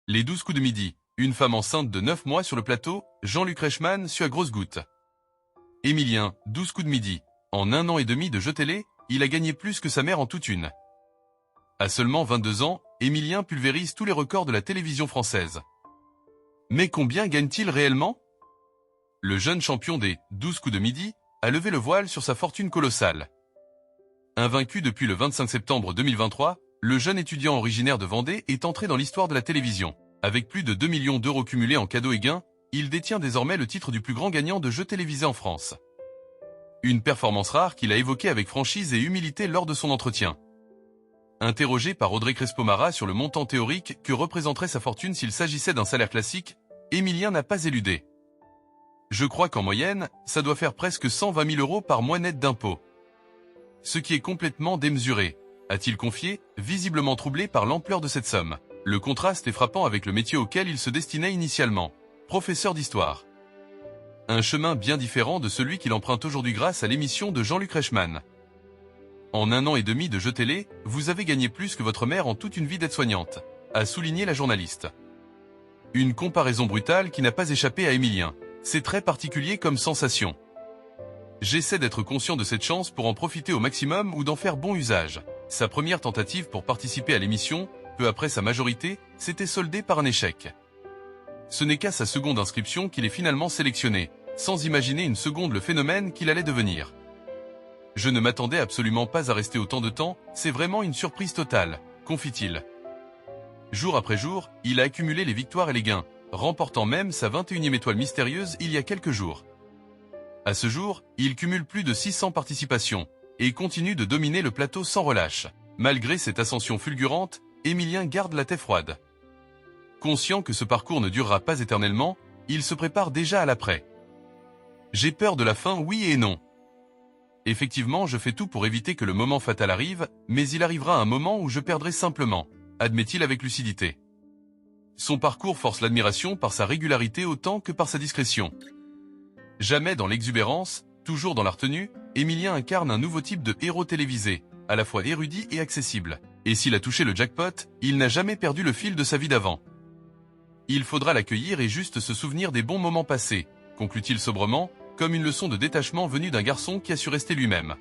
Les 12 coups de midi. Une femme enceinte de 9 mois sur le plateau, Jean-Luc Reichmann sue à grosses gouttes. Émilien, 12 coups de midi. En 1 an et demi de jeu télé, il a gagné plus que sa mère en toute une. À seulement 22 ans, Émilien pulvérise tous les records de la télévision française. Mais combien gagne-t-il réellement? Le jeune champion des 12 coups de midi a levé le voile sur sa fortune colossale. Invaincu depuis le 25 septembre 2023, le jeune étudiant originaire de Vendée est entré dans l'histoire de la télévision. Avec plus de 2 millions d'euros cumulés en cadeaux et gains, il détient désormais le titre du plus grand gagnant de jeux télévisés en France. Une performance rare qu'il a évoquée avec franchise et humilité lors de son entretien. Interrogé par Audrey Crespo-Mara sur le montant théorique que représenterait sa fortune s'il s'agissait d'un salaire classique, Émilien n'a pas éludé. Je crois qu'en moyenne, ça doit faire presque 120 000 euros par mois net d'impôts. Ce qui est complètement démesuré, a-t-il confié, visiblement troublé par l'ampleur de cette somme. Le contraste est frappant avec le métier auquel il se destinait initialement, professeur d'histoire. Un chemin bien différent de celui qu'il emprunte aujourd'hui grâce à l'émission de Jean-Luc Reichmann. En 1 an et demi de jeu télé, vous avez gagné plus que votre mère en toute une vie d'aide-soignante, a souligné la journaliste. Une comparaison brutale qui n'a pas échappé à Émilien. C'est très particulier comme sensation. J'essaie d'être conscient de cette chance pour en profiter au maximum ou d'en faire bon usage. Sa première tentative pour participer à l'émission, peu après sa majorité, s'était soldée par un échec. Ce n'est qu'à sa seconde inscription qu'il est finalement sélectionné, sans imaginer une seconde le phénomène qu'il allait devenir. Je ne m'attendais absolument pas à rester autant de temps, c'est vraiment une surprise totale, confie-t-il. Jour après jour, il a accumulé les victoires et les gains, remportant même sa 21e étoile mystérieuse il y a quelques jours. À ce jour, il cumule plus de 600 participations, et continue de dominer le plateau sans relâche. Malgré cette ascension fulgurante, Émilien garde la tête froide. Conscient que ce parcours ne durera pas éternellement, il se prépare déjà à l'après. J'ai peur de la fin, oui et non. Effectivement, je fais tout pour éviter que le moment fatal arrive, mais il arrivera un moment où je perdrai simplement, admet-il avec lucidité. Son parcours force l'admiration par sa régularité autant que par sa discrétion. Jamais dans l'exubérance, toujours dans la retenue, Émilien incarne un nouveau type de héros télévisé, à la fois érudit et accessible. Et s'il a touché le jackpot, il n'a jamais perdu le fil de sa vie d'avant. Il faudra l'accueillir et juste se souvenir des bons moments passés, conclut-il sobrement, comme une leçon de détachement venue d'un garçon qui a su rester lui-même.